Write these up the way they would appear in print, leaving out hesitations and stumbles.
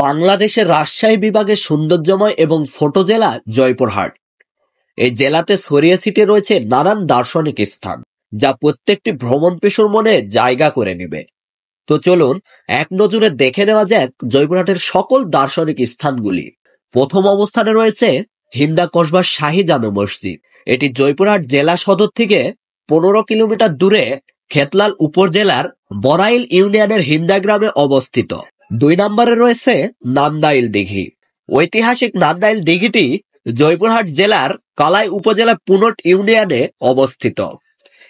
বাংলাদেশের রাজশাহী বিভাগের সৌন্দর্যময় এবং ছোট জেলা জয়পুরহাট। এই জেলাতে ছড়িয়ে ছিটিয়ে রয়েছে নানান দার্শনিক স্থান, যা প্রত্যেকটি ভ্রমণপিপাসুর মনে জায়গা করে নেবে। তো চলুন এক নজরে দেখে নেওয়া যাক জয়পুরহাটের সকল দার্শনিক স্থানগুলি। প্রথম অবস্থানে রয়েছে হিন্দা কসবার শাহী জামে মসজিদ। এটি জয়পুরহাট জেলা সদর থেকে 15 কিলোমিটার দূরে খেতলাল উপজেলার বড়াইল ইউনিয়নের হিন্দা গ্রামে অবস্থিত। 2 নম্বরে রয়েছে নান্দাইল দিঘি। ঐতিহাসিক নান্দাইল দিঘিটি জয়পুরহাট জেলার কালাই উপজেলার পুনট ইউনিয়নে অবস্থিত।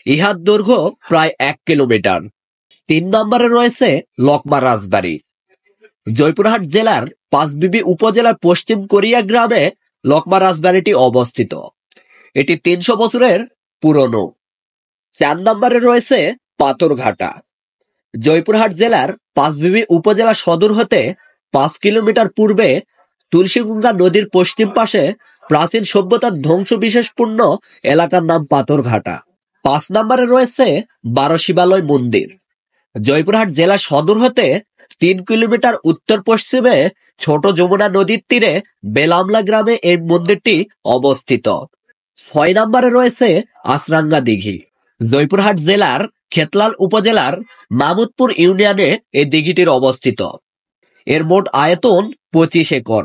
ইহার দৈর্ঘ্য প্রায় 1 কিলোমিটার। 3 নম্বরে রয়েছে লকমা রাজবাড়ি। জয়পুরহাট জেলার পাঁচবিবি উপজেলার পশ্চিম কোরিয়া গ্রামে লকমা রাজবাড়িটি অবস্থিত। এটি 300 বছরের পুরনো। 4 নম্বরে রয়েছে পাথরঘাটা। জয়পুরহাট জেলার পাঁচবিবি উপজেলা সদর হতে 5 কিলোমিটার পূর্বে তুলসীগঙ্গা নদীর পশ্চিম পাশে প্রাচীন সভ্যতার ধ্বংসবিশেষপূর্ণ এলাকার নাম পাথরঘাটা। 5 নম্বরে রয়েছে 12 শিবালয় মন্দির। জয়পুরহাট জেলা সদর হতে 3 কিলোমিটার উত্তর পশ্চিমে ছোট যমুনা নদীর তীরে বেলামলা গ্রামে এই মন্দিরটি অবস্থিত। 6 নম্বরে রয়েছে আছরাঙ্গা দিঘি। জয়পুরহাট জেলার খেতলাল উপজেলার মামুদপুর ইউনিয়নে এই দিঘিটির অবস্থিত। এর মোট আয়তন 25 একর।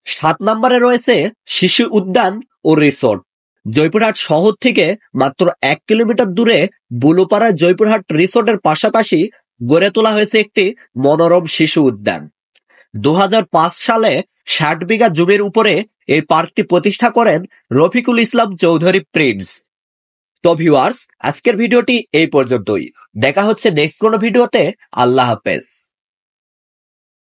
7 নম্বরে রয়েছে শিশু উদ্যান ও রিসোর্ট। জয়পুরহাট শহর থেকে মাত্র 1 কিলোমিটার দূরে বুলুপাড়ায় জয়পুরহাট রিসোর্টের পাশাপাশি গড়ে তোলা হয়েছে একটি মনোরম শিশু উদ্যান। 2005 সালে 60 বিঘা জমির উপরে এই পার্কটি প্রতিষ্ঠা করেন রফিকুল ইসলাম চৌধুরী প্রিন্স। তো ভিউয়ার্স, আজকের ভিডিওটি এই পর্যন্তই। দেখা হচ্ছে নেক্সট কোনো ভিডিওতে। আল্লাহ হাফেজ।